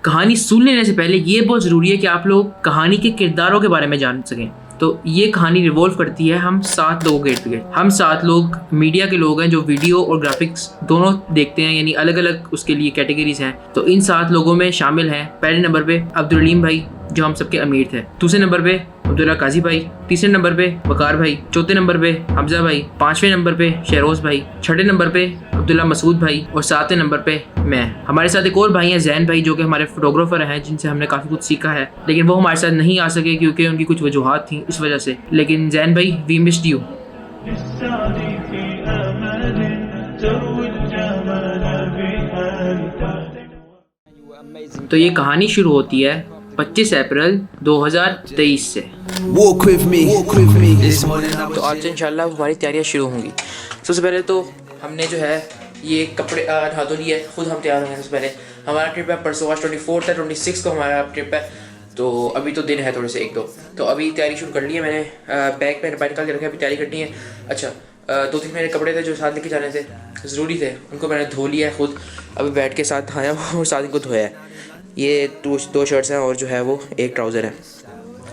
कहानी सुन लेने से पहले ये बहुत ज़रूरी है कि आप लोग कहानी के किरदारों के बारे में जान सकें। तो ये कहानी रिवॉल्व करती है हम 7 लोगों के इर्द-गिर्द। हम 7 लोग मीडिया के लोग हैं जो वीडियो और ग्राफिक्स दोनों देखते हैं, यानी अलग अलग उसके लिए कैटेगरीज हैं। तो इन 7 लोगों में शामिल हैं पहले नंबर पे अब्दुल अलीम भाई जो हम सबके अमीर थे, दूसरे नंबर पे अब्दुल्ला काजी भाई, तीसरे नंबर पे वकार भाई, चौथे नंबर पे हमजा भाई, 5वें नंबर पे शहरोज भाई, 6ठे नंबर पे अब्दुल्ला मसूद भाई और 7वें नंबर पे मैं। हमारे साथ एक और भाई हैं जैन भाई जो कि हमारे फोटोग्राफर हैं, जिनसे हमने काफ़ी कुछ सीखा है, लेकिन वो हमारे साथ नहीं आ सके क्योंकि उनकी कुछ वजूहात थी इस वजह से। लेकिन जैन भाई वी मिस्ड यू। तो ये कहानी शुरू होती है 25 अप्रैल 2023 से। तो आज से इंशाल्लाह हमारी तैयारियां शुरू होंगी। सबसे पहले तो हमने जो है ये कपड़े नहा धो लिए, खुद हम तैयार होंगे। सबसे पहले हमारा ट्रिप है परसों, आज 24 है, 26 को हमारा ट्रिप है। तो अभी तो दिन है थोड़े से 1-2, तो अभी तैयारी शुरू कर ली है मैंने। बैग पे बाहर निकाल के रखा है, अभी तैयारी करनी है। अच्छा 2-3 मेरे कपड़े थे जो साथ लेके जाने थे, ज़रूरी थे, उनको मैंने धो लिया है खुद। अभी बैठ के साथ आया और साथ इनको धोया है। ये 2 शर्ट्स हैं और जो है वो 1 ट्राउज़र है।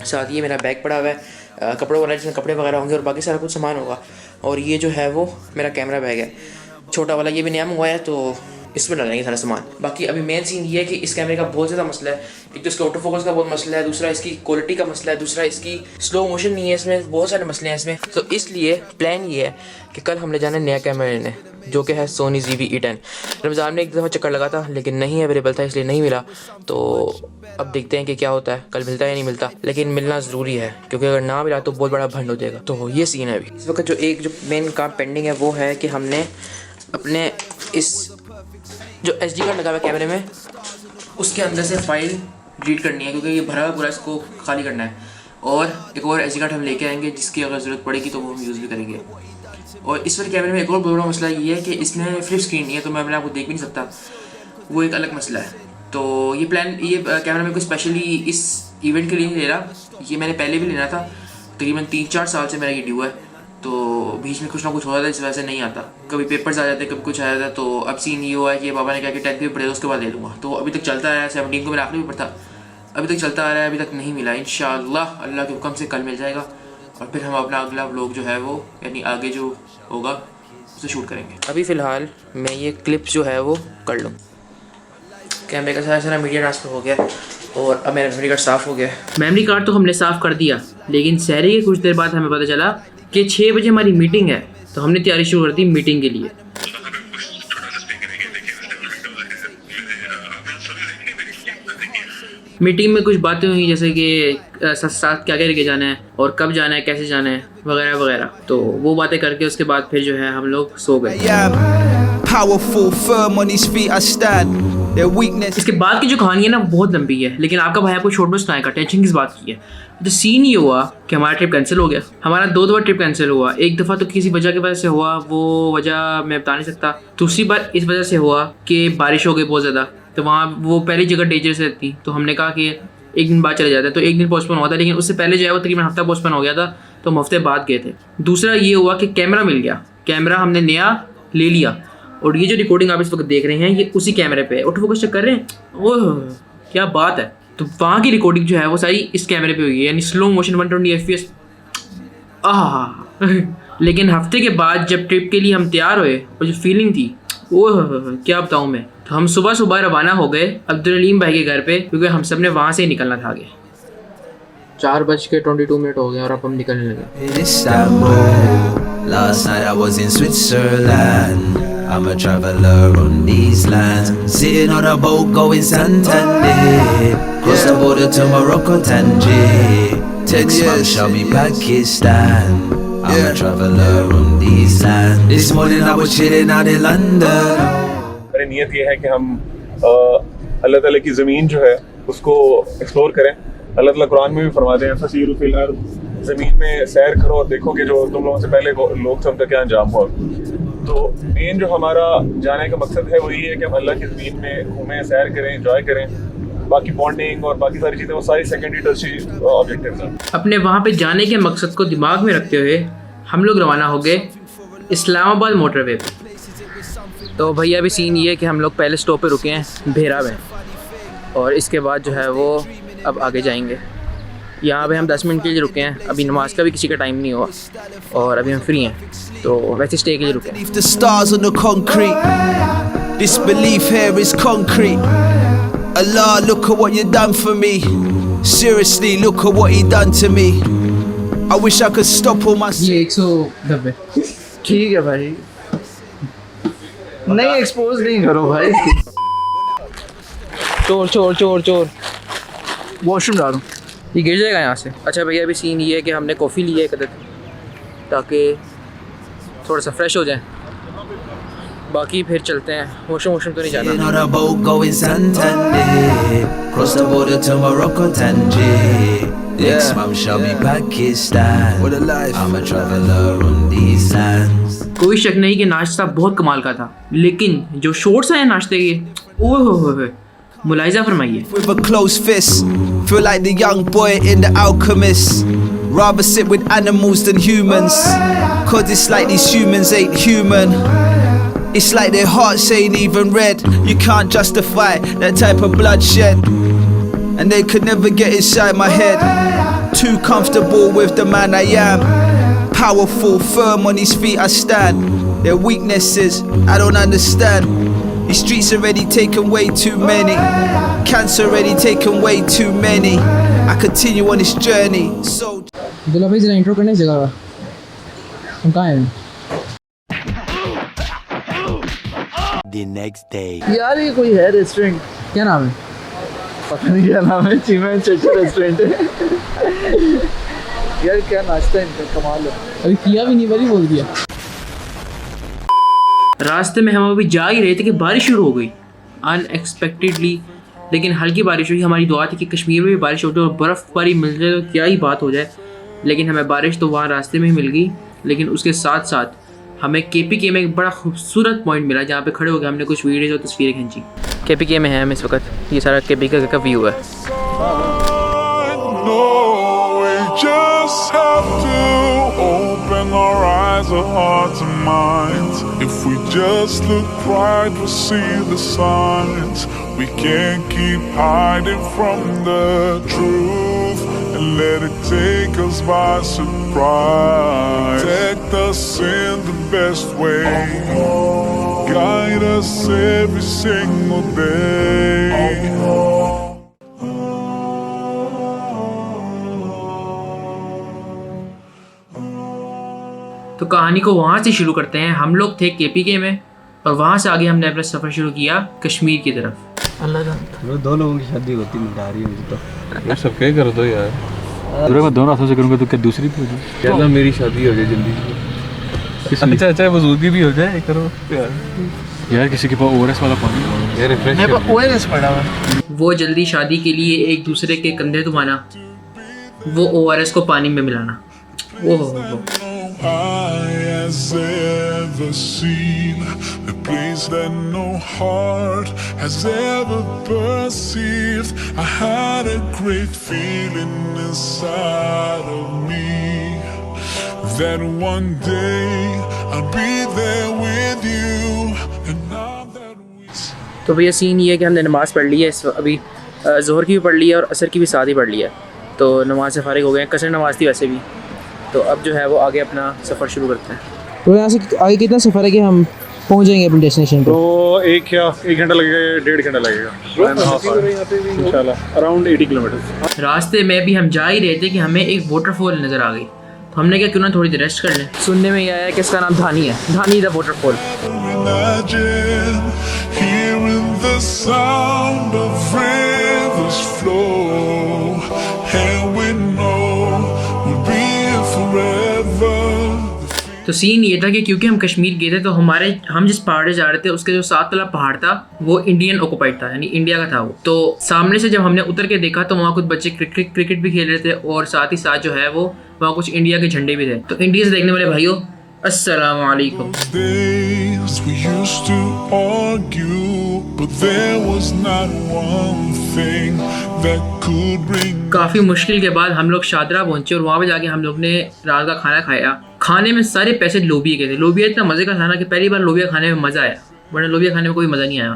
साथ ये मेरा बैग पड़ा हुआ है कपड़ों वाला, जिसमें कपड़े वगैरह होंगे और बाकी सारा कुछ सामान होगा। और ये जो है वो मेरा कैमरा बैग है छोटा वाला, ये भी नया मंगवाया है, तो इसमें डालेंगे सारा सामान। बाकी अभी मेन सीन ये है कि इस कैमरे का बहुत ज़्यादा मसला है। एक तो इसका ऑटो फोकस का बहुत मसला है, दूसरा इसकी क्वालिटी का मसला है, दूसरा इसकी स्लो मोशन नहीं है, इसमें बहुत सारे मसले हैं इसमें। तो इसलिए प्लान ये है कि कल हम ले जाना नया कैमरा लेने, जो कि है सोनी ZV-E10। रमज़ान में एक दफ़ा चक्कर लगा था लेकिन नहीं अवेलेबल था, इसलिए नहीं मिला। तो अब देखते हैं कि क्या होता है, कल मिलता है या नहीं मिलता, लेकिन मिलना ज़रूरी है क्योंकि अगर ना मिला तो बहुत बड़ा भंड हो जाएगा। तो ये सीन है अभी इस वक्त। जो मेन काम पेंडिंग है वो है कि हमने अपने इस जो SD कार्ड लगा हुआ है कैमरे में, उसके अंदर से फाइल डिलीट करनी है क्योंकि ये भरा हुआ पूरा, इसको खाली करना है। और एक और SD कार्ड हम लेके आएंगे जिसकी अगर ज़रूरत पड़ेगी तो वो हम यूज़ भी करेंगे। और इस वाले कैमरे में एक और बड़ा मसला ये है कि इसमें फ्लिप स्क्रीन नहीं है, तो मैं अपने आपको देख भी नहीं सकता, वो एक अलग मसला है। तो ये कैमरा में कोई स्पेशली इस इवेंट के लिए नहीं ले रहा, ये मैंने पहले भी लेना था। तकरीबन 3-4 साल से मेरा ये ड्यू है, तो बीच में कुछ ना कुछ हो जाता है, इस वजह से नहीं आता। कभी पेपर्स आ जाते, कभी कुछ आ जाता है। तो अब सीन ये हुआ है कि पापा ने कहा कि 10th पेपर उसके बाद ले लूँगा। तो अभी तक चलता आ रहा है, 17 को मेरा आखिरी पेपर था, अभी तक चलता आ रहा है, अभी तक नहीं मिला। इंशाअल्लाह अल्लाह के हुक्म से कल मिल जाएगा और फिर हम अपना अगला व्लॉग जो है वो, यानी आगे जो होगा उसे शूट करेंगे। अभी फ़िलहाल मैं ये क्लिप जो है वो कर लूँ। कैमरे का सारा मीडिया ट्रांसफ़र हो गया और अब मेरा मेमोरी कार्ड साफ़ हो गया। मेमोरी कार्ड तो हमने साफ़ कर दिया, लेकिन सहरी के कुछ देर बाद हमें पता चला कि 6 बजे हमारी मीटिंग है। तो हमने तैयारी शुरू कर दी मीटिंग के लिए। मीटिंग में कुछ बातें हुई जैसे कि साथ क्या क्या लेके जाना है और कब जाना है, कैसे जाना है, वगैरह वगैरह। तो वो बातें करके उसके बाद फिर जो है हम लोग सो गए। इसके बाद की जो कहानी है ना बहुत लंबी है, लेकिन आपका भाई आपको शॉर्ट में सुनाएगा, टेंशन किस बात की है। तो सीन ये हुआ कि हमारा ट्रिप कैंसिल हो गया। हमारा 2 दफ़ा ट्रिप कैंसिल हुआ। एक दफ़ा तो किसी वजह की वजह से हुआ, वो वजह मैं बता नहीं सकता। दूसरी बार इस वजह से हुआ कि बारिश हो गई बहुत ज़्यादा, तो वहाँ वो पहली जगह डेंजरस रहती, तो हमने कहा कि एक दिन बाद चले जाते हैं। तो एक दिन पोस्टपोन हुआ था, लेकिन उससे पहले जो है वो तकरीबन हफ्ता पोस्टपोन हो गया था, तो हम हफ्ते बाद गए थे। दूसरा ये हुआ कि कैमरा मिल गया, कैमरा हमने नया ले लिया और ये जो रिकॉर्डिंग आप इस वक्त देख रहे हैं ये उसी कैमरे पे ऑटो फोकस चेक कर रहे हैं। ओह क्या बात है। तो वहाँ की रिकॉर्डिंग जो है वो सारी इस कैमरे पे हुई है, यानी स्लो मोशन 120 FPS। लेकिन हफ्ते के बाद जब ट्रिप के लिए हम तैयार हुए और जो फीलिंग थी ओह क्या बताऊँ मैं। तो हम सुबह सुबह रवाना हो गए अब्दुल अलीम भाई के घर पे, क्योंकि हम सब ने वहाँ से ही निकलना था आगे। 4:22 हो गए और अब हम निकलने लगे। I'm a traveler on these lands, sitting on a boat going Santander, cross the border to Morocco, Tangier, text mom show me Pakistan. I'm a traveler on these lands. This morning I was chilling out in London. मेरी नीयत ये है कि हम अल्लाह ताला की ज़मीन जो है उसको एक्सप्लोर करें। अल्लाह ताला कुरान में भी फरमाते हैं फसीरू फिल अर्द, ज़मीन में सैर करो और देखो कि जो तुम लोगों से पहले लोग थे उनका क्या अंजाम हुआ। तो मेन जो हमारा जाने का मकसद है वो ये है कि हम अल्लाह की ज़मीन में घूमें, सैर करें, एंजॉय करें। बाकी बॉन्डिंग और बाकी सारी चीज़ें वो सारी सेकेंडरी टर्शियरी ऑब्जेक्टिव्स हैं। अपने वहाँ पे जाने के मकसद को दिमाग में रखते हुए हम लोग रवाना हो गए इस्लामाबाद मोटरवे पे। तो भैया अभी सीन ये है कि हम लोग पहले स्टॉप पे रुके हैं भेरा में। और इसके बाद जो है वो अब आगे जाएंगे। यहाँ पे हम 10 मिनट के लिए रुके हैं, अभी नमाज का भी किसी का टाइम नहीं हुआ और अभी हम फ्री हैं, तो वैसे स्टे के लिए रुके हैं। Leave the stars on the concrete. This belief here is concrete. Allah, look at what you done for me. Seriously, look at what he done to me. I wish I could stop all my. ये 190 ठीक है भाई, नहीं expose नहीं करो भाई। चोर चोर चोर चोर, वॉशरूम जा रहा हूँ। ये गिर जाएगा यहाँ से। अच्छा भैया, अभी सीन ये है कि हमने कॉफ़ी ली है एक अदद, ताकि थोड़ा सा फ्रेश हो जाए, बाकी फिर चलते हैं। वॉशरूम तो नहीं Sitting जाना। on a boat going Santander. Cross the border to Morocco, Tangier. Next month shall be Pakistan. What a life. I'm a traveller on these lands. कोई शक नहीं कि नाश्ता बहुत कमाल का था, लेकिन जो शॉर्ट्स हैं नाश्ते के, ओह हो, मुलाहिजा फरमाइए। With a closed fist, feel like the young boy in The Alchemist. Rather sit with animals than humans. Cause it's like these humans ain't human. It's like their hearts ain't even red. You can't justify that type of bloodshed. And they could never get inside my head. Too comfortable with the man I am. Powerful, firm on his feet I stand. Their weaknesses I don't understand. These streets already taken way too many. Cancer already taken way too many. I continue on this journey. So दुल्हा भाई जरा intro करने जगह का, हम कहाँ हैं? the next day. यार ये कोई है रेस्टोरेंट, क्या नाम है? पता नहीं क्या नाम है, चीमा चचा रेस्टोरेंट है। यार क्या नाश्ता है इनका, कमाल है। अभी किया भी नहीं, वही बोल दिया। रास्ते में हम अभी जा ही रहे थे कि बारिश शुरू हो गई अनएक्सपेक्टेडली, लेकिन हल्की बारिश हुई। हमारी दुआ थी कि कश्मीर में भी बारिश हो जाए और बर्फ़बारी मिल जाए तो क्या ही बात हो जाए, लेकिन हमें बारिश तो वहाँ रास्ते में ही मिल गई। लेकिन उसके साथ साथ हमें KPK में एक बड़ा खूबसूरत पॉइंट मिला, जहाँ पे खड़े हो गए हमने कुछ वीडियोज़ और तस्वीरें खींची। KPK में है हम इस वक्त, ये सारा KPK का व्यू है। Just have to open our eyes, our hearts and minds. If we just look right, we'll see the signs. We can't keep hiding from the truth and let it take us by surprise. Protect us in the best way. Guide us every single day. तो कहानी को वहाँ से शुरू करते हैं। हम लोग थे KPK में और वहाँ से आगे हमने अपना सफ़र शुरू किया कश्मीर की तरफ। अल्लाह जानता। दो लोगों की शादी होती मिटा रही है मुझे तो। यार सब क्या कर दो यार, अरे मैं दोनों हाथों से करूँगा तो क्या दूसरी भी हो जाए? यार मेरी शादी हो जाए जल्दी। अच्छा अच्छा वजूदगी भी हो जाए, करो यार किसी के पास ORS वाला पानी यार रिफ्रेश मेरे पास ORS पड़ा हुआ है। वो जल्दी शादी के लिए एक दूसरे के कंधे दुमाना, वो ORS को पानी में मिलाना, वो Eye has ever seen, the place that no heart has ever perceived. I had a great feeling inside of me that one day I'll be there with you, and now that we. तो भैया scene ये है कि हमने नमाज़ पढ़ ली है अभी, ज़ोहर की भी पढ़ ली है और असर की भी साथ ही पढ़ ली है, तो नमाज से फारिग हो गए हैं। कसर नमाज थी वैसे भी, तो अब जो है वो आगे अपना सफ़र शुरू करते हैं। तो यहाँ से आगे कितना सफ़र है कि हम पहुँच जाएंगे अपने डेस्टिनेशन तो पर? एक घंटा लगेगा या 1.5 घंटा लगेगा इंशाल्लाह, अराउंड 80 किलोमीटर। रास्ते में भी हम जा ही रहे थे कि हमें एक वाटरफॉल नज़र आ गई, तो हमने क्या क्यों ना थोड़ी देर रेस्ट कर लें। सुनने में ये आया कि इसका नाम धानी है, Dhani the waterfall. Imagine hearing the sound of rivers flow, and we know we'll be here forever. तो सीन ये था कि क्योंकि हम कश्मीर गए थे तो हम जिस पहाड़ जा रहे थे उसके जो साथ वाला पहाड़ था वो इंडियन ऑक्युपाइड था, यानी इंडिया का था वो। तो सामने से जब हमने उतर के देखा तो वहाँ कुछ बच्चे क्रिकेट भी खेल रहे थे और साथ ही साथ जो है वो वहाँ कुछ इंडिया के झंडे भी थे। तो इंडिया से देखने वाले भाइयों अस्सलाम वालेकुम। Days we used to argue, but there was not one thing that could bring. काफ़ी मुश्किल के बाद हम लोग शादरा पहुँचे और वहाँ पे जाके हम लोग ने रात का खाना खाया। खाने में सारे पैसे लोबिया के थे। लोबिया इतना मज़े का था ना कि पहली बार लोबिया खाने में मज़ा आया, वरना लोबिया खाने में कोई मज़ा नहीं आया।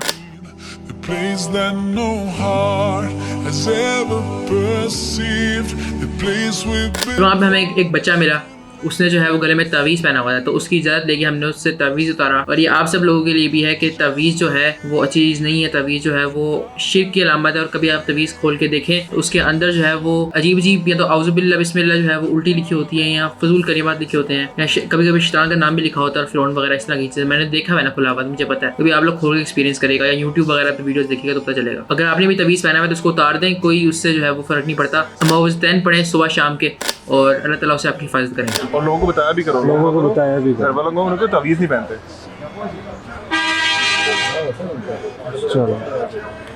The place that no heart has ever perceived, the place we've been. तो वहाँ पे हमें एक बच्चा मिला, उसने जो है वो गले में तावीज़ पहना हुआ था, तो उसकी इजाज़त लेके हमने उससे तावीज़ उतारा। और ये आप सब लोगों के लिए भी है कि तावीज़ जो है वो अच्छी चीज़ नहीं है। तावीज़ जो है वो शिर्क की अलामत है, और कभी आप तावीज़ खोल के देखें तो उसके अंदर जो है वो अजीब अजीब या तो औज़ुबिल्लाह बिस्मिल्लाह जो है वो उल्टी लिखी होती है, या फजूल कलिमात लिखे होते हैं, या कभी कभी शैतान का नाम भी लिखा होता है, और फिरौन वगैरह इस तरह की चीज़ें मैंने देखा है ना खुला हुआ, मुझे पता है। कभी आप लोग खोल के एक्सपीरियंस करेगा या यूट्यूब वगैरह पर वीडियोज़ देखेगा तो पता चलेगा। अगर आपने भी तावीज़ पहना है तो उसको उतार दें, कोई उससे जो है वो फ़र्क नहीं पड़ता। मौज़तैन पढ़ें सुबह शाम के, और अल्लाह ताला उससे आपकी हिफाजत करेंगे। और लोगों को बताया भी करो, लोगों को बताया भी घर वालों को उनको तावीज़ नहीं पहनते। चलो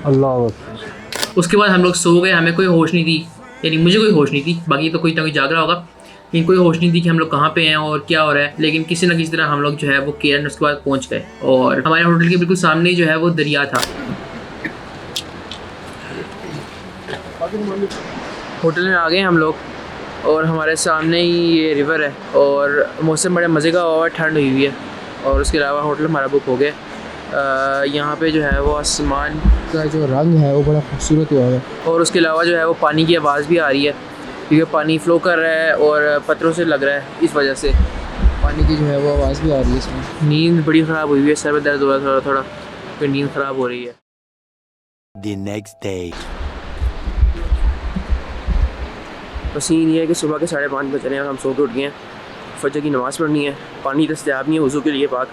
अल्लाह हाफ़िज़। उसके बाद हम लोग सो गए, हमें कोई होश नहीं थी, यानी मुझे कोई होश नहीं थी, बाकी तो कोई ना कोई जाग रहा होगा, लेकिन कोई होश नहीं थी कि हम लोग कहाँ पे हैं और क्या हो रहा है। लेकिन किसी न किसी तरह हम लोग जो है वो केरन उसके बाद पहुँच गए, और हमारे होटल के बिल्कुल सामने जो है वो दरिया था। होटल में आ गए हम लोग, और हमारे सामने ही ये रिवर है, और मौसम बड़े मज़े का हुआ, ठंड हुई हुई है, और उसके अलावा होटल हमारा बुक हो गया। यहाँ पे जो है वो आसमान का जो रंग है वो बड़ा खूबसूरत हुआ है, और उसके अलावा जो है वो पानी की आवाज़ भी आ रही है, क्योंकि पानी फ़्लो कर रहा है और पत्थरों से लग रहा है, इस वजह से पानी की जो है वो आवाज़ भी आ रही है इसमें। नींद बड़ी ख़राब हुई हुई है, सर में दर्द हो रहा है थोड़ा, फिर नींद ख़राब हो रही है। The next day. तो सीन ये है कि सुबह के 5:30 बज रहे हैं और हम सो के उठ गए हैं। फजर की नमाज़ पढ़नी है, पानी दस्तयाब नहीं है वज़ू के लिए पाक,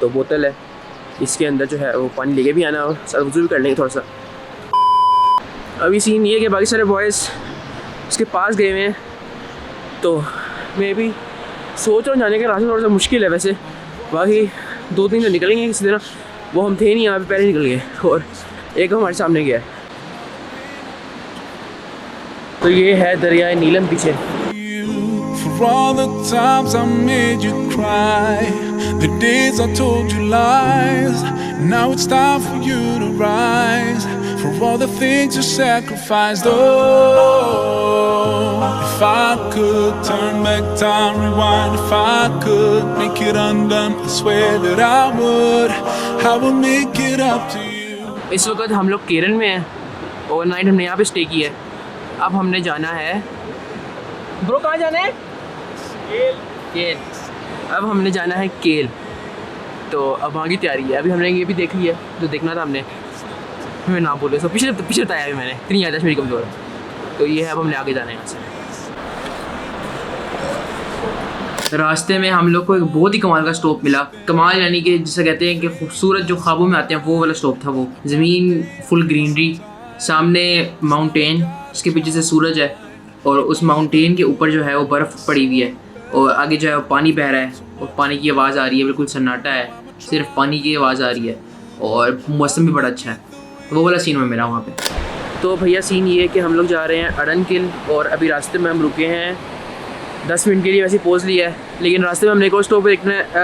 तो बोतल है, इसके अंदर जो है वो पानी लेके भी आना, और साथ वज़ू भी कर लेंगे थोड़ा सा। अभी सीन ये है कि बाकी सारे बॉयज़ उसके पास गए हुए हैं, तो मैं भी सोच रहा हूँ जाने का रास्ता थोड़ा सा मुश्किल है वैसे, बाकी 2-3 तो निकलेंगे किसी तरह, वो हम थे नहीं यहाँ पे, पहले निकल गए, और एक हमारे सामने गया है। तो ये है दरियाए नीलम पीछे। For all the times I made you cry, the days I told you lies, now it's time for you to rise. For all the things you sacrificed, oh, if I could turn back time, rewind, if I could make it undone, I swear that I would make it up to you. इस वक्त हम लोग केरन में हैं, overnight हमने यहाँ पे stay किया है। अब हमने जाना है, ब्रो कहाँ जाना है? केल। अब हमने जाना है केल, तो अब वहाँ की तैयारी है। अभी हमने ये भी देख लिया जो देखना था हमने, मैं ना बोले सो पिछले बताया अभी मैंने, इतनी याद है मेरी कमज़ोर है। तो ये है, अब हमने आगे जाना है यहाँ से। रास्ते में हम लोग को एक बहुत ही कमाल का स्टॉप मिला। कमाल यानी कि जिसे कहते हैं कि खूबसूरत जो ख्वाबों में आते हैं वो वाला स्टॉप था। वो ज़मीन फुल ग्रीनरी, सामने माउंटेन, उसके पीछे से सूरज है, और उस माउंटेन के ऊपर जो है वो बर्फ़ पड़ी हुई है, और आगे जो है वो पानी बह रहा है, और पानी की आवाज़ आ रही है, बिल्कुल सन्नाटा है, सिर्फ पानी की आवाज़ आ रही है, और मौसम भी बड़ा अच्छा है। वो वाला सीन में मेरा वहाँ पे। तो भैया सीन ये है कि हम लोग जा रहे हैं अडन किल, और अभी रास्ते में हम रुके हैं 10 मिनट के लिए, वैसे पोज लिया है, लेकिन रास्ते में हमने एक और स्टॉप पर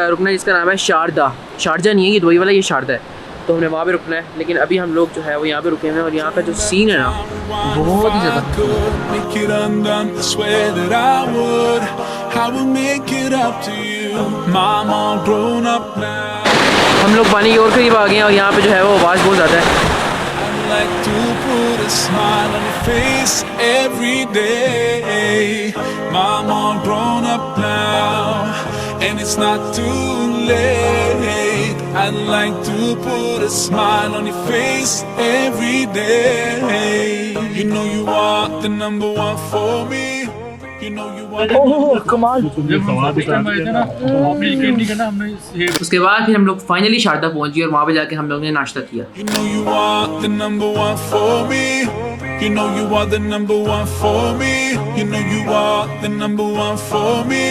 रुकना है जिसका नाम है शारदा। शारजा नहीं है ये, दुबई वाला, ये शारदा है, तो हमने वहाँ पे रुकना है। लेकिन अभी हम लोग जो है वो यहाँ पे रुके हैं, और यहाँ का जो सीन है ना बहुत ही ज़्यादा। हम लोग पानी की और करीब आ गए हैं, और यहाँ पे जो है वो आवाज़ बहुत ज़्यादा है। Like to put a smile on your face every day. Mom, all grown up now, and it's not too late. I'd like to put a smile on your face every day. You know you are the number one for me. You know you are the उसके बाद फिर हम लोग finally Sharda पहुँच गए, और वहाँ पे जाके हम लोग ने नाश्ता किया। You know you are the number one for me. You know you are the number one for me. You know you are the number one for me.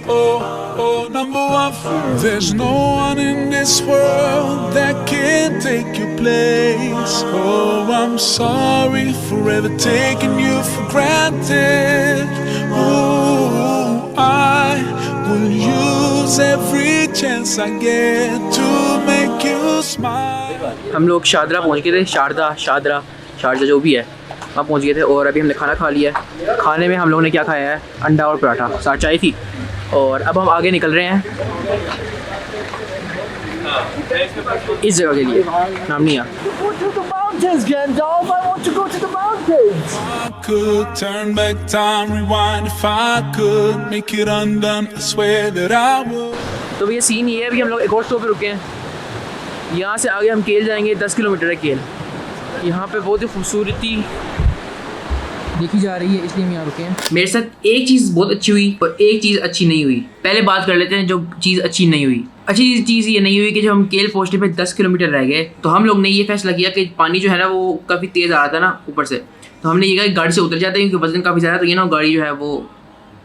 Oh, oh, number one for me. There's no one in this world that can take your place. Oh, I'm sorry for ever taking you for granted. Ooh, I will use every chance I get to make you smile. हम लोग शारदा पहुँच गए थे, शारदा जो भी है, वहाँ पहुँच गए थे, और अभी हमने खाना खा लिया है। खाने में हम लोगों ने क्या खाया है, अंडा और पराठा, साथ चाय थी, और अब हम आगे निकल रहे हैं। इस जगह के लिए नाम नहीं यार। Go to the mountains, Gandalf. I want to go to the mountains. Could turn back time, rewind if I could make it undone. I swear that I would. तो भैया सीन ये है, अभी हम लोग एक और स्टॉप पे रुके हैं। यहाँ से आगे हम केल जाएंगे, 10 किलोमीटर है केल। यहाँ पे बहुत ही खूबसूरती देखी जा रही है, इसलिए हम यहाँ रुके हैं। मेरे साथ एक चीज़ बहुत अच्छी हुई और एक चीज़ अच्छी नहीं हुई। पहले बात कर लेते हैं जो चीज़ अच्छी नहीं हुई। अच्छी चीज़ ये नहीं हुई कि जब हम केल पहुँचने पे 10 किलोमीटर रह गए तो हम लोग ने ये फैसला किया कि पानी जो है ना वो काफ़ी तेज़ आ रहा था ना ऊपर से, तो हमने ये कहा कि गाड़ी से उतर जाते हैं क्योंकि वजन काफ़ी ज़्यादा, तो ये ना गाड़ी जो है वो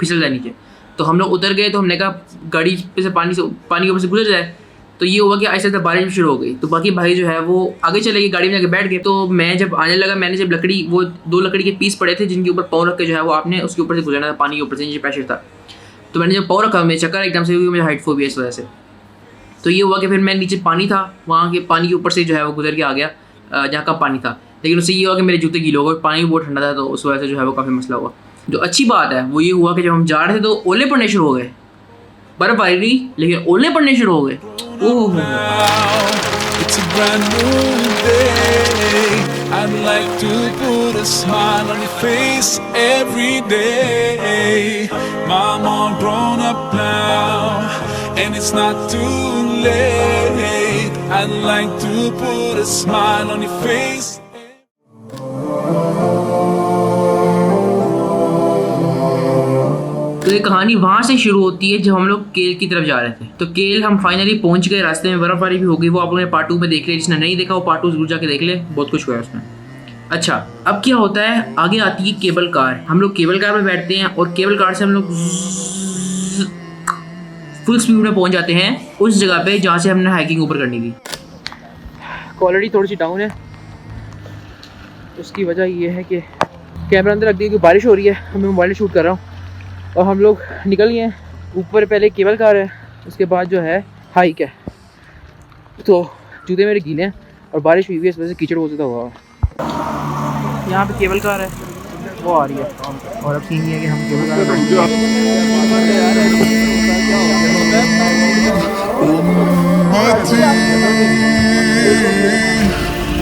फिसल जाए नीचे। तो हम लोग उतर गए, तो हमने कहा गाड़ी पे से पानी के ऊपर से गुजर जाए। तो ये हुआ कि ऐसे ऐसे बारिश शुरू हो गई, तो बाकी भाई जो है वो आगे चले गए, गाड़ी में जाके बैठ गए। तो मैं जब आने लगा, मैंने जब लकड़ी, वो 2 लकड़ी के पीस पड़े थे जिनके ऊपर पाँव रख के जो है वो आपने उसके ऊपर से गुजरना था, पानी के ऊपर से नीचे प्रेशर था। तो मैंने जब पाँव रखा, मेरे चक्कर एकदम से हुई, मुझे हाइट फोबिया इस वजह से। तो ये हुआ कि फिर मैं नीचे पानी था, वहाँ के पानी के ऊपर से जो है वो गुजर के आ गया जहाँ का पानी था। लेकिन उससे ये हुआ कि मेरे जूते गीले हो गए, पानी भी बहुत ठंडा था, तो उस वजह से जो है वो काफ़ी मसला हुआ। जो अच्छी बात है वो ये हुआ कि जब हम जा रहे थे तो ओले पड़ने शुरू हो गए, बर्फबारी नहीं लेकिन ओले पड़ने शुरू हो गए। ओह, It's a brand new day. I'd like to put a smile on your face every day. Mom, all grown up now, and it's not too late. I'd like to put a smile on your face. तो ये कहानी वहाँ से शुरू होती है जब हम लोग केल की तरफ जा रहे थे। तो केल हम फाइनली पहुँच गए, रास्ते में बर्फबारी भी हो गई, वो आप लोगों ने पार्ट 2 में देख लिया। जिसने नहीं देखा वो पार्ट 2 जरूर जाके देख ले, बहुत कुछ हुआ है उसमें। अच्छा, अब क्या होता है, आगे आती है केबल कार। हम लोग केबल कार में बैठते हैं और केबल कार से हम लोग फुल स्पीड में पहुँच जाते हैं उस जगह पे जहाँ से हमने हाइकिंग ऊपर करनी थी। क्वालिटी थोड़ी सी डाउन है, उसकी वजह ये है कि कैमरा अंदर रख दिया क्योंकि बारिश हो रही है, मैं मोबाइल शूट कर रहा हूँ। और हम लोग निकल गए हैं ऊपर, पहले केबल कार है, उसके बाद जो है हाइक है। तो जूते मेरे गीले हैं और बारिश हुई है, इस वजह से कीचड़ बहुत ज़्यादा हुआ है। यहाँ पे केबल कार है, वो आ रही है, और अब सीन ये है कि हम केबल कार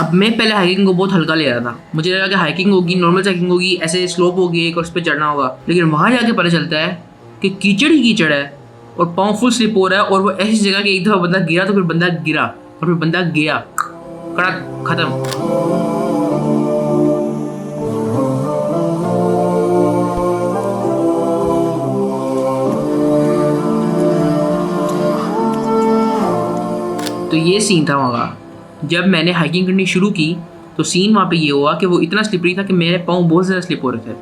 अब मैं पहले हाइकिंग को बहुत हल्का ले रहा था, मुझे लगा कि हाइकिंग होगी, नॉर्मल हाइकिंग होगी, ऐसे स्लोप होगी एक और उस पर चढ़ना होगा। लेकिन वहाँ जाके पता चलता है कि कीचड़ ही कीचड़ है और पाँव फुल स्लिप हो रहा है। और वो ऐसी जगह कि एक दफ़ा बंदा गिरा तो फिर बंदा गिरा और फिर बंदा गया, कड़क ख़त्म। तो ये सीन था वहाँ का। जब मैंने हाइकिंग करनी शुरू की तो सीन वहाँ पे ये हुआ कि वो इतना स्लिपरी था कि मेरे पाँव बहुत ज़्यादा स्लिप हो रहे थे।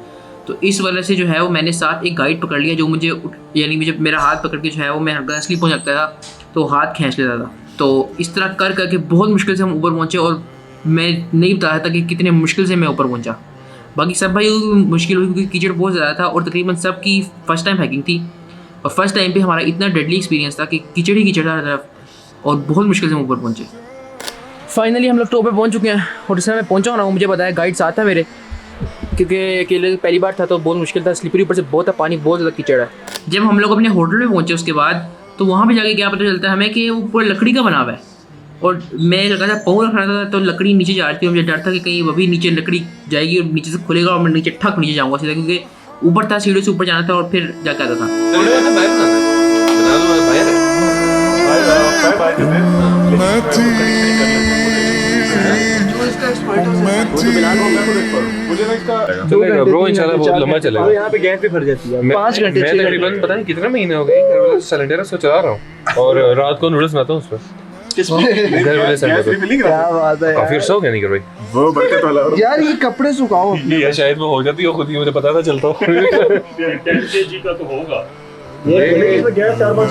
तो इस वजह से जो है वो मैंने साथ एक गाइड पकड़ लिया जो मुझे यानी मुझे मेरा हाथ पकड़ के जो है वो मैं हल्का स्लिप हो जाता था तो हाथ खींच लेता था। तो इस तरह कर करके बहुत मुश्किल से हम ऊपर पहुँचे और मैं नहीं बता था कि कितने मुश्किल से मैं ऊपर पहुँचा। बाकी सब भाई मुश्किल हुई क्योंकि कीचड़ बहुत ज़्यादा था और तकरीबन सबकी फ़र्स्ट टाइम हाइकिंग थी और फर्स्ट टाइम पे हमारा इतना डेडली एक्सपीरियंस था कि कीचड़ ही कीचड़ था तरफ और बहुत मुश्किल से हम ऊपर पहुँचे। फाइनली हम लोग टॉप पे पहुँच चुके हैं और जिस समय मैं पहुँचा ना मुझे बताया गाइड साथ था मेरे, क्योंकि अकेले पहली बार था तो बहुत मुश्किल था, स्लिपरी ऊपर से बहुत है, पानी बहुत ज़्यादा कीचड़ है। जब हम लोग अपने होटल में पहुँचे उसके बाद तो वहाँ पे जाके क्या पता चलता है हमें कि वो पूरा लकड़ी का बना हुआ है और मैं लगा था पाँव रखना था तो लकड़ी नीचे जा रही थी और मुझे डर था कि कहीं अभी नीचे लकड़ी जाएगी और नीचे से खुलेगा और मैं नीचे ठक नीचे जाऊँगा सीधा, क्योंकि ऊपर था सीढ़ी से ऊपर जाना था और फिर जाके आता था। चलेगा ब्रो, इंशाल्लाह बहुत लंबा चलेगा। यहाँ पे गैस भी भर जाती है। 5 घंटे मैं तकरीबन पता नहीं कितने महीने हो गए सिलेंडर उसको चला रहा हूँ और रात को नूडल्स बनाता हूँ उस पर घर वाले सिलेंडर। क्या बात है काफी अर्सा हो गया नहीं कर भाई वो बरकत वाला यार। ये कपड़े सुखाओ ये शायद वो हो जाती हो खुद ही, मुझे पता था चलता हूँ 10 kg का तो होगा। इसमें गैस 4-5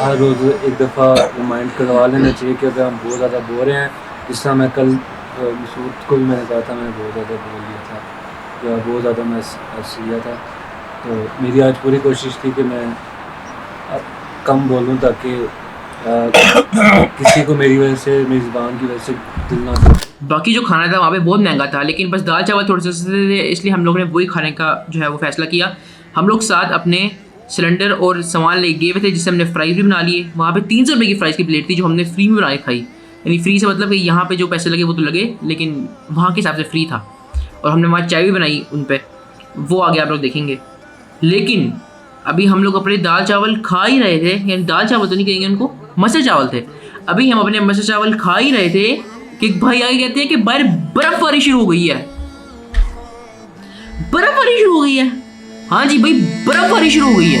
हर रोज़ एक दफ़ा रिमाइंड करवा लेना चाहिए कि अगर हम बहुत ज़्यादा बोर हैं, जिस तरह मैं कल मसूद को भी मैंने कहा था, मैंने बहुत ज़्यादा बोल दिया था या बहुत ज़्यादा मैं हंस लिया था, तो मेरी आज पूरी कोशिश थी कि मैं कम बोलूं ताकि किसी को मेरी वजह से, मेरी ज़ुबान की वजह से दिल ना दे। बाकी जो खाना था वहाँ पे बहुत महंगा था, लेकिन बस दाल चावल थोड़े से सस्ते थे, इसलिए हम लोगों ने वही खाने का जो है वो फैसला किया। हम लोग साथ अपने सिलेंडर और सामान ले गए हुए थे, जिससे हमने फ्राइज़ भी बना लिए। वहाँ पे 300 रुपये की फ़्राइज़ की प्लेट थी जो हमने फ्री में बना के खाई। यानी फ्री से मतलब कि यहाँ पे जो पैसे लगे वो तो लगे, लेकिन वहाँ के हिसाब से फ्री था। और हमने वहाँ चाय भी बनाई उन पर, वो आगे आप लोग देखेंगे। लेकिन अभी हम लोग अपने दाल चावल खा ही रहे थे, यानी दाल चावल तो नहीं कहेंगे उनको, मटर चावल थे। अभी हम अपने मटर चावल खा ही रहे थे कि भाई आगे कहते हैं कि बाहर बर्फबारी शुरू हो गई है। बर्फबारी शुरू हो गई है, हाँ जी भाई, बर्फबारी शुरू हो गई है।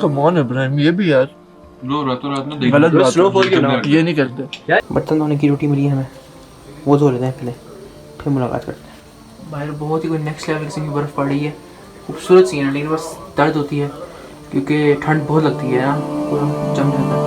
कम ऑन इब्राहिम, ये भी यार ब्रो रातों रात में गलत बात है, ये नहीं करते। बर्तन धोने की रोटी मिली है हमें, वो धो लेते हैं पहले, फिर मुलाकात करते हैं। बाहर बहुत ही कोई नेक्स्ट लेवल किस्म की बर्फ़ पड़ रही है, खूबसूरत सीन है, लेकिन बस दर्द होती है क्योंकि ठंड बहुत लगती है ना, पूरा जम जाता है।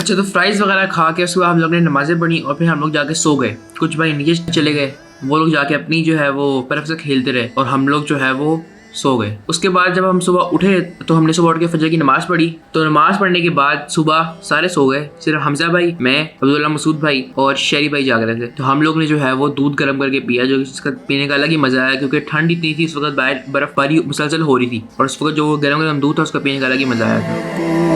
अच्छा, तो फ्राइज़ वगैरह खा के उसके बाद हम लोग ने नमाज़ें पढ़ी और फिर हम लोग जाके सो गए। कुछ भाई नीचे चले गए, वो लोग जाके अपनी जो है वो बर्फ़ से खेलते रहे और हम लोग जो है वो सो गए। उसके बाद जब हम सुबह उठे तो हमने सुबह उठ के फजर की नमाज़ पढ़ी। तो नमाज़ पढ़ने के बाद सुबह सारे सो गए, सिर्फ हमजा भाई, मैं, अब्दुल्ला, मसूद भाई और शेरी भाई जाग रहे थे। तो हम लोग ने जो है वो दूध गर्म करके पिया, जो इसका पीने का अलग ही मज़ा आया क्योंकि ठंड इतनी थी, इस वक्त बाहर बर्फ़बारी मुसलसल हो रही थी और उस वक्त जो गर्म गर्म दूध था उसका पीने का अलग ही मज़ा आया था।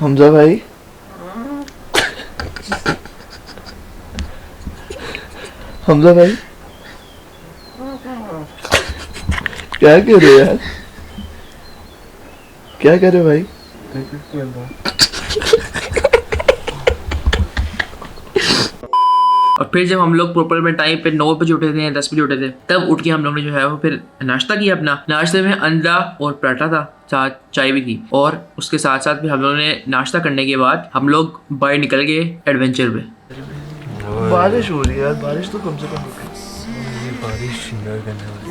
हमजा भाई, हमजा भाई क्या कर रहे हो यार, क्या कर रहे हो भाई? और फिर जब हम लोग प्रॉपर में टाइम पे 9 बजे उठे थे या 10 बजे उठे थे, तब उठ के हम लोग ने जो है वो फिर नाश्ता किया अपना। नाश्ते में अंडा और पराठा था, साथ चाय भी थी, और उसके साथ साथ फिर हम लोगों ने नाश्ता करने के बाद हम लोग बाहर निकल गए एडवेंचर पे। बारिश हो रही है यार, बारिश तो कम से कम रुके। बारिश इंजॉय करने वाली।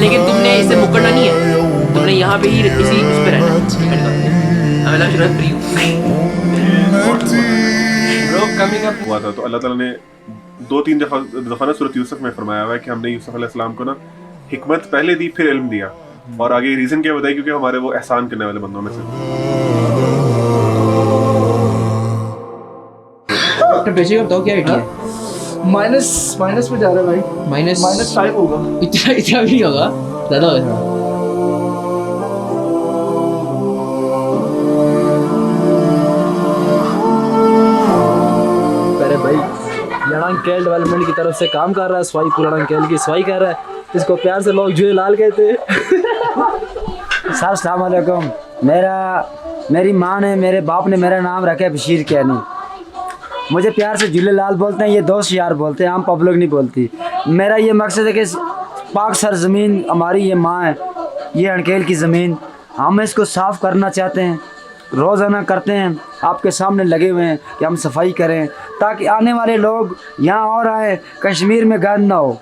लेकिन तुमने इससे मुकरना नहीं है, तुमने यहाँ पे ही इसी उस पे रहना। हुआ था तो अल्लाह ताला ने 2-3 दफ़ा ना सूरत यूसुफ में फरमाया हुआ है कि हमने यूसुफ अलैहिस्सलाम को ना हिकमत पहले दी, फिर इल्म दिया। और आगे रीज़न क्या बताया, क्योंकि हमारे वो एहसान करने वाले बंदों में से। बताओ क्या आइडिया है? माइनस पे जा रहा है भाई, -5 होगा। इतना भी नहीं होगा, ज़्यादा होगा। अरे भाई यहाँ अंकेल डेवलपमेंट की तरफ से काम कर रहा है, सफाई पुराना अंकेल की सफाई कर रहा है, इसको प्यार से लोग झूले लाल कहते हैं। सर अस्सलाम वालेकुम। मेरी माँ ने, मेरे बाप ने मेरा नाम रखा है बशीर कैनी। मुझे प्यार से झूले लाल बोलते हैं, ये दोस्त यार बोलते हैं, आम पब्लिक नहीं बोलती। मेरा ये मकसद है कि पाक सरजमीन हमारी ये माँ है, ये अंकेल की ज़मीन, हम इसको साफ़ करना चाहते हैं, रोज़ाना करते हैं, आपके सामने लगे हुए हैं कि हम सफाई करें ताकि आने वाले लोग यहाँ और आए, कश्मीर में गंद ना हो।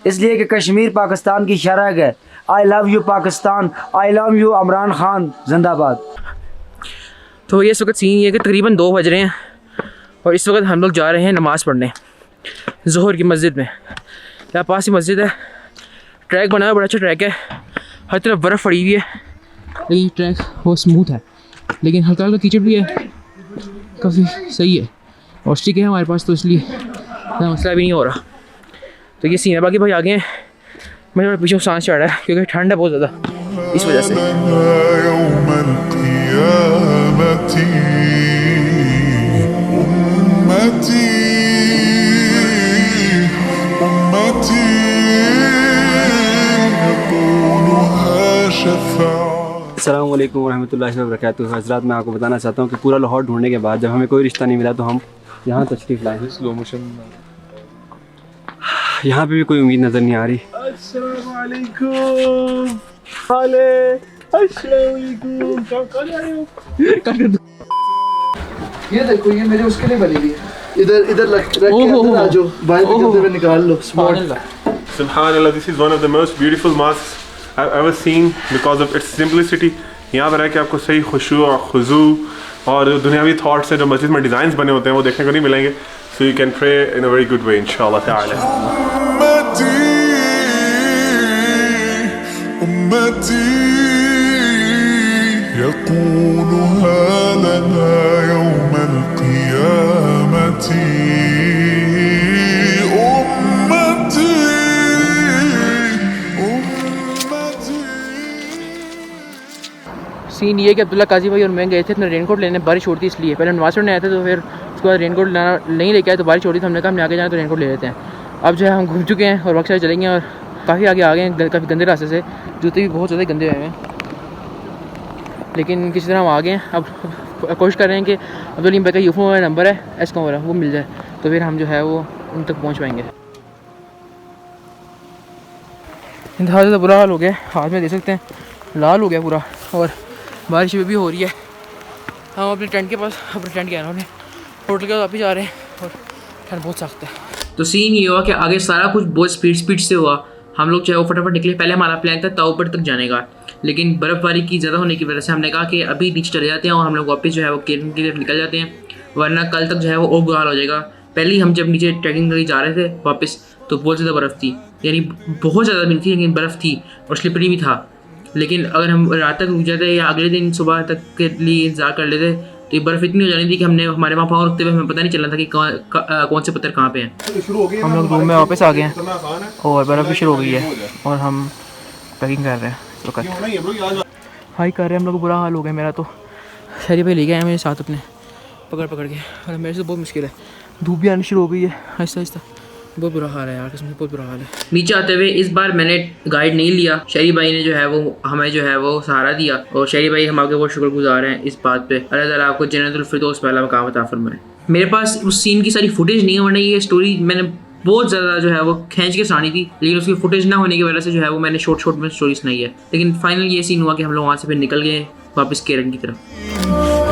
इसलिए कि कश्मीर पाकिस्तान की शरग है। I love you Pakistan, I love you Imran Khan, जिंदाबाद। तो ये इस वक्त सीन ये कि तकरीबन 2 बज रहे हैं और इस वक्त हम लोग जा रहे हैं नमाज़ पढ़ने ज़ोहर की मस्जिद में। यहाँ पास ही मस्जिद है, ट्रैक बना है, बड़ा अच्छा ट्रैक है, हर तरफ बर्फ़ पड़ी हुई है, लेकिन ट्रैक बहुत स्मूथ है, लेकिन हल्का हल्का कीचड़ भी है, काफ़ी सही है और स्टिक है हमारे पास, तो इसलिए इतना मसला भी नहीं हो रहा। तो ये सीन है। बाकी भाई आगे हैं, मैं थोड़ा पीछे सांस चढ़ रहा है क्योंकि ठंड है बहुत ज़्यादा, इस वजह से। अस्सलाम वालेकुम वरहमतुल्लाहि वबरकातुहू। हज़रात, मैं आपको बताना चाहता हूँ कि पूरा लाहौर ढूंढने के बाद जब हमें कोई रिश्ता नहीं मिला तो हम यहाँ तशरीफ़ लाए हैं। स्लो मोशन यहाँ पे भी कोई उम्मीद नज़र नहीं आ रही। अस्सलाम वालेकुम। अस्सलाम वालेकुम। कहाँ जा रहे हो? ये देखो, ये मेरे उसके लिए बनी हुई है। इधर रख के अंदर आ जाओ, बाहर निकलते हुए निकाल लो। Subhanallah, this is one of the most beautiful mosques I've ever seen because of its simplicity. यहाँ पर है कि आपको सही खुशू और खुजू और दुनियावी थॉट्स हैं जो मस्जिद में डिज़ाइंस बने होते हैं वो देखने को नहीं मिलेंगे। So you can pray in a very good way, inshallah ta'ala. Scene ये कि अब्दुल्ला काजी भाई और मैं गए थे अपना रेनकोट लेने, बारिश हो रही थी इसलिए। पहले नमाज़ पढ़ने आए थे तो फिर उसके बाद रेनकोट लाना नहीं लेके आए तो बारिश हो रही थी, हमने कहा हमने आगे जाना तो रेनकोट ले लेते हैं। अब जो है हम घूम चुके हैं और वक्त चलेंगे और काफ़ी आगे आ गए हैं, काफ़ी गंदे रास्ते से, जूते भी बहुत ज़्यादा गंदे हुए हैं, लेकिन किसी तरह हम आ गए हैं। अब कोशिश कर रहे हैं कि अब्दुल भाई का यूफो वाला नंबर है एसकॉम वाला, वो मिल जाए तो फिर हम जो है वो उन तक पहुँच पाएंगे। इंतहा ज़्यादा बुरा हाल हो गया, हाथ में देख सकते हैं लाल हो गया पूरा, और बारिश भी हो रही है। हम अपने टेंट के पास, अपने टेंट के आने होटल के वापस जा रहे हैं और ठंड बहुत सख्त है। तो सीन ये हुआ कि आगे सारा कुछ बहुत स्पीड से हुआ। हम लोग चाहे वो फटाफट निकले, पहले हमारा प्लान था ताऊपर तक जाने का, लेकिन बर्फ़बारी की ज़्यादा होने की वजह से हमने कहा कि अभी नीचे चले जाते हैं और हम लोग वापस जो है वो केरन की तरफ निकल जाते हैं, वरना कल तक जो है वो और बुरा हाल हो जाएगा। पहले ही हम जब नीचे ट्रैकिंग करके जा रहे थे वापस तो बहुत ज़्यादा बर्फ़ थी, यानी बहुत ज़्यादा भी नहीं थी लेकिन बर्फ़ थी और स्लिपरी भी था। लेकिन अगर हम रात तक रुक जाते या अगले दिन सुबह तक के लिए इंतजार कर लेते तो ये बर्फ़ इतनी हो जानी थी कि हमारे वहाँ पाँव रखते हुए हमें पता नहीं चलना था कि कौन से पत्थर कहाँ पे हैं। हम लोग रूम में वापस आ गए हैं और बर्फ़ भी शुरू हो गई है और हम पैकिंग कर रहे हैं इस वक्त। हाई कर रहे हैं हम लोग, बुरा हाल हो गया मेरा तो। शहरी भाई ले गए हैं मेरे साथ अपने पकड़ के, और मेरे से बहुत मुश्किल है, धूप भी आनी शुरू हो गई है आहिस्ता आहिस्ता, बहुत बुरा हाल है यार, कसम से बहुत बुरा हाल है। नीचे आते हुए इस बार मैंने गाइड नहीं लिया, शहरी भाई ने जो है वो हमें जो है वो सहारा दिया और शहरी भाई हम आपके बहुत शुक्रगुजार हैं इस बात पे। अल्लाह ताला आपको जन्नतुल फिरदौस पहला मकाम अता फरमाए। मेरे पास उस सीन की सारी फुटेज नहीं है, वरना ये स्टोरी मैंने बहुत ज़्यादा जो है वो खींच के सुनानी थी, लेकिन उसकी फुटेज ना होने की वजह से जो है वो मैंने शॉर्ट में स्टोरी सुनाई है। लेकिन फाइनल ये सीन हुआ कि हम लोग वहाँ से फिर निकल गए वापस केरन की तरफ।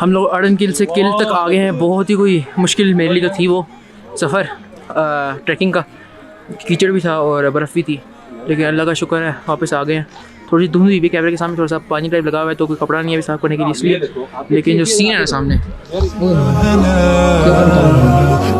हम लोग अड़न किल से किल तक आ गए हैं। बहुत ही कोई मुश्किल मेरे लिए तो थी वो सफ़र, ट्रैकिंग का, कीचड़ भी था और बर्फ़ भी थी, लेकिन अल्लाह का शुक्र है वापस आ गए हैं। थोड़ी धुंध हुई भी, कैमरे के सामने थोड़ा सा पानी टाइप लगा हुआ है तो कोई कपड़ा नहीं है साफ़ करने के लिए इसलिए, लेकिन जो सीन है ना सामने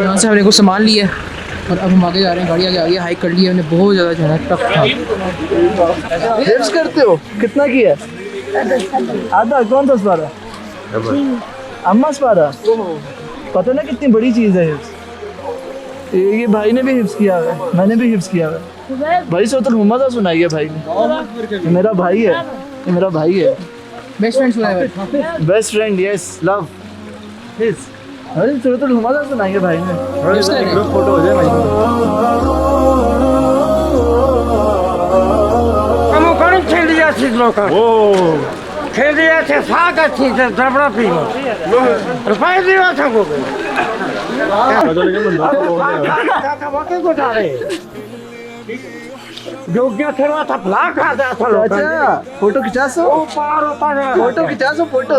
यहाँ से हमने कुछ सामान लिया है और अब हम आगे जा रहे हैं, गाड़ी आगे आ गई, हाइक कर लिया हमने, बहुत ज़्यादा जो है ना टफ था। हिप्स करते हो कितना किया? आधा। कौन सा स्पारा? अम्मा स्पारा। पता ना कितनी बड़ी चीज़ है हिप्स। ये भाई ने भी हिप्स किया है, मैंने भी हिप्स किया है। भाई से तो घुमा सुनाई है भाई ने। ये मेरा भाई है, ये मेरा भाई है। बेस्ट फ्रेंड सुना है। Best friend, yes, love हिप्स। अरे तो घुमा सुनाई है भाई ने। फोटो हो जाए भाई। हम कौन खेल दिया थी लोग खेल दिया थे साग अच्छी से दबड़ा पी रुपये दिया था को जो क्या थे वो था फ्लाक खा दिया था लोग। अच्छा फोटो खिंचा सो, फोटो खिंचा सो, photo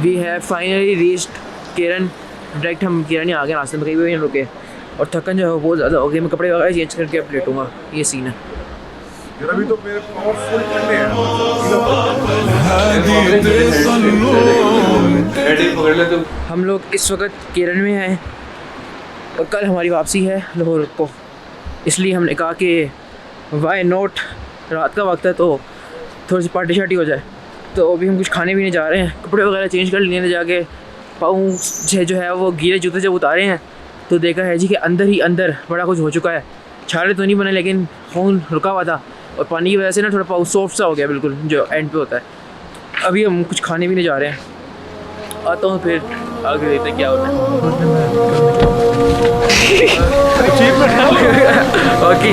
we have finally reached Keran. Direct हम केरन ही आ गए, रास्ते में कहीं भी नहीं रुके और थकन जो है वो बहुत ज़्यादा हो गई। मैं कपड़े वगैरह चेंज करके अब लेटूंगा। ये सीन है। अभी तो मेरे पाँव फुल ठंडे हैं। हम लोग इस वक्त केरन में हैं और कल हमारी वापसी है लाहौर को, इसलिए हमने कहा कि वाई नॉट, रात का वक्त है तो थोड़ी सी पार्टी शार्टी हो जाए। तो अभी हम कुछ खाने पीने जा रहे हैं, कपड़े वगैरह चेंज कर लेने जाके। पाँव जो है वो गीले जूते जब उतारे हैं तो देखा है जी कि अंदर ही अंदर बड़ा कुछ हो चुका है। छाले तो नहीं बने लेकिन खून रुका हुआ था और पानी की वजह से ना थोड़ा पाँव सॉफ्ट सा हो गया बिल्कुल, जो एंड पे होता है। अभी हम कुछ खाने पीने जा रहे हैं, आता हूँ फिर आगे देखते क्या होता है। ओके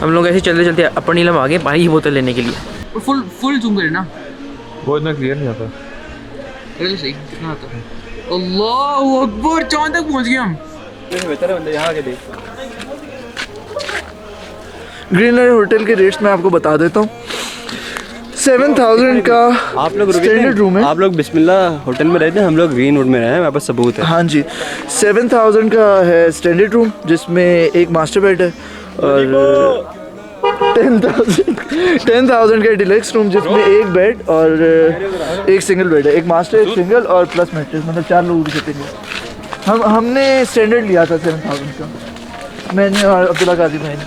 हम लोग ऐसे चलते चलते अपर नीलम आ गए पानी की बोतल लेने के लिए। फुल जूम करे ना, वो इतना क्लियर नहीं आता। तो सही कितना आता है। अल्लाहू अकबर, चांद तक पहुंच गए हम। बेहतर है बंदे यहाँ के देख। ग्रीन लाइन होटल के रेट्स मैं आपको बता देता हूँ। 7000 का आप लोग स्टैंडर्ड रूम है। आप लोग बिस्मिल्लाह होटल में रहते हैं, हम लोग ग्रीन वुड में रहे हैं, मेरे पास सबूत है। हाँ जी, 7000 का है स्टैंडर्ड रूम जिसमें एक मास्टर बेड है और 10,000 का डिलक्स रूम जिसमें एक बेड और एक सिंगल बेड है, एक मास्टर एक सिंगल और प्लस मैट्रेस, मतलब 4 लोग सकेंगे। हमने स्टैंडर्ड लिया था 7000 का, मैंने और अब्दुल्ला काजी भाई ने।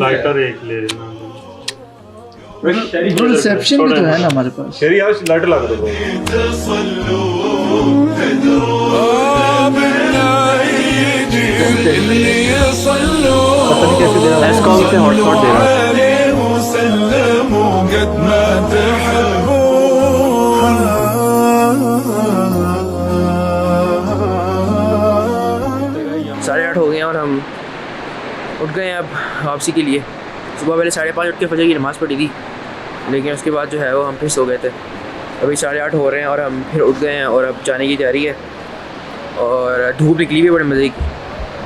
लाइटर एक ले लेना। रिसेप्शन भी तो है ना हमारे पास। शेरी यार लाइटर ला दो। साढ़े 8 हो गए हैं और हम उठ गए हैं अब वापसी के लिए। सुबह पहले 5:30 उठ के फजर की नमाज़ पढ़ी थी, लेकिन उसके बाद जो है वो हम फिर सो गए थे। अभी 8:30 हो रहे हैं और हम फिर उठ गए हैं और अब जाने की तैयारी है। और धूप निकली भी बड़े मज़े की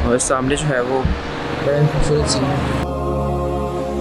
और सामने जो है वो खूबसूरत सीन है।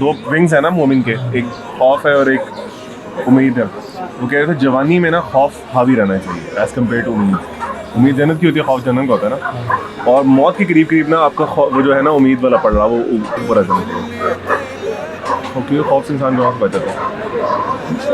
दो विंग्स है ना मोमिन के, एक खौफ है और एक उम्मीद है। वो कह रहे थे जवानी में ना खौफ हावी रहना चाहिए एज कम्पेयर टू उम्मीद। उम्मीद जन्नत की होती है, खौफ जन्नत का होता है ना। और मौत के करीब करीब ना आपका वो जो है ना उम्मीद वाला पड़ रहा वो ऊपर आ जाना चाहिए, क्योंकि खौफ से इंसान जो आँख बचाता है।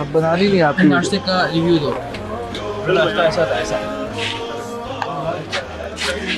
अब बना ली नहीं आपकी नाश्ते का रिव्यू दो। नाश्ता ऐसा था ऐसा।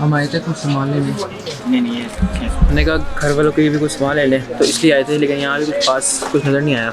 हम आए थे कुछ सामान लेने। हमने कहा घर वालों के लिए भी कुछ सामान ले लें, तो इसलिए आए थे, लेकिन यहाँ भी कुछ खास कुछ नज़र नहीं आया।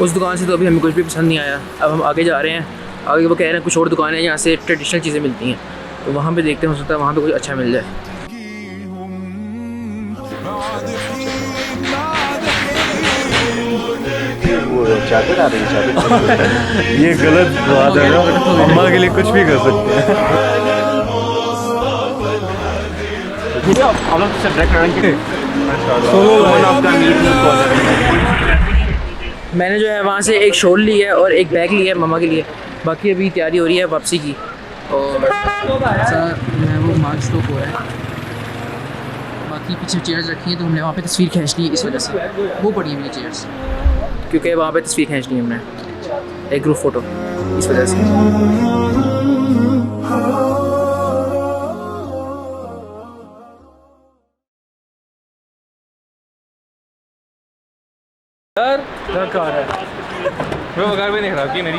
उस दुकान से तो अभी हमें कुछ भी पसंद नहीं आया। अब हम आगे जा रहे हैं, आगे वो कह रहे हैं कुछ और दुकानें हैं जहाँ से ट्रेडिशनल चीज़ें मिलती हैं, तो वहाँ पे देखते हैं, हो सकता है वहाँ पे कुछ अच्छा मिल जाए। ये गलत बात है ना, अम्मा के लिए कुछ भी कर सकते हैं। मैंने जो है वहाँ से एक शॉल ली है और एक बैग लिया है मम्मा के लिए। बाकी अभी तैयारी हो रही है वापसी की, और वो मार्च स्टॉप हो रहा है। बाकी पीछे चेयर्स रखी हैं, तो हमने वहाँ पे तस्वीर खींचनी है, इस वजह से वो पड़ी है मेरी चेयर्स, क्योंकि वहाँ पे तस्वीर खींचनी है हमने, एक ग्रुप फ़ोटो, इस वजह से। घर में नहीं खराब की मेरी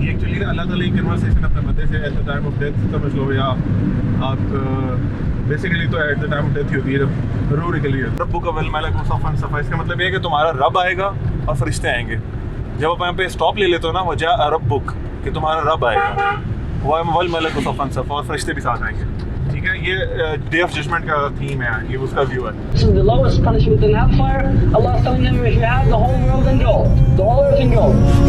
ये एक्चुअली अल्लाह ताला की कन्वर्सेशन अपने बंदे से at the time of death समझ लो, या आप बेसिकली तो at the time of death ही होती है जब रूह निकल रही है। रब्बु का वल मलक सफ़न सफ़ा, इसका मतलब ये है कि तुम्हारा रब आएगा और फरिश्ते आएंगे। जब आप यहाँ पे स्टॉप ले लेते हो ना, वजा रब्बुक, कि तुम्हारा रब आएगा, वल मलक सफ़न सफ़ा, और फरिश्ते भी साथ आएंगे। ठीक है, ये डे ऑफ जजमेंट का थीम है, ये उसका व्यू है। The lowest punishment in hellfire, Allah is telling them, if you have the whole world and gold, the whole earth and gold.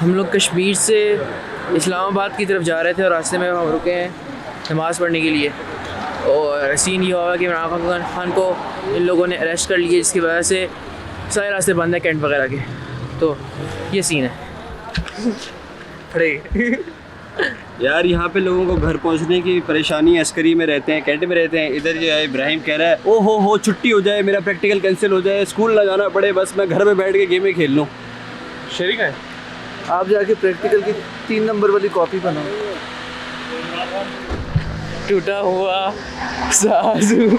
हम लोग कश्मीर से इस्लामाबाद की तरफ जा रहे थे और रास्ते में हम रुके हैं नमाज़ पढ़ने के लिए, और सीन ये हुआ कि इमरान खान को इन लोगों ने अरेस्ट कर लिया, जिसकी वजह से सारे रास्ते बंद है कैंट वगैरह के। तो ये सीन है। यार यहाँ पे लोगों को घर पहुँचने की परेशानी, अस्करी में रहते हैं, कैंट में रहते हैं। इधर जो है इब्राहिम कह रहा है ओ हो छुट्टी हो जाए, मेरा प्रैक्टिकल कैंसिल हो जाए, स्कूल ना जाना पड़े, बस मैं घर में बैठ के गेमें खेल लूँ। शरीक है, आप जाके प्रैक्टिकल की 3 नंबर वाली कॉपी बनाओ। टूटा हुआ साजू।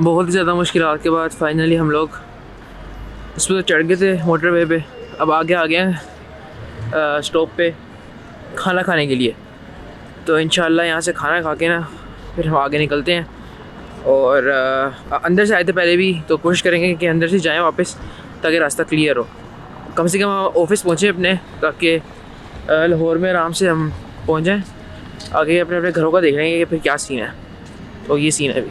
बहुत ही ज़्यादा मुश्किलात के बाद फाइनली हम लोग उस पर चढ़ गए थे मोटरवे पे। अब आगे आ गए हैं स्टॉप पे खाना खाने के लिए, तो इंशाल्लाह यहाँ से खाना खा के ना फिर हम आगे निकलते हैं और अंदर से आए थे पहले भी, तो कोशिश करेंगे कि अंदर से जाएं वापस ताकि रास्ता क्लियर हो। कम से कम ऑफिस पहुँचें अपने, ताकि लाहौर में आराम से हम पहुँच जाएँ। आगे अपने अपने घरों का देख लेंगे कि फिर क्या सीन है। तो ये सीन है अभी।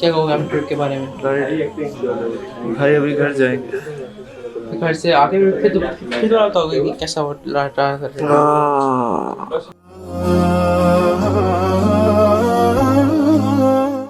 क्या कहोगे आप ट्रिप के बारे में? भाई अभी घर जाएंगे। घर से आके फिर दोबारा बताओगे कि कैसा रहा कर रहे हो?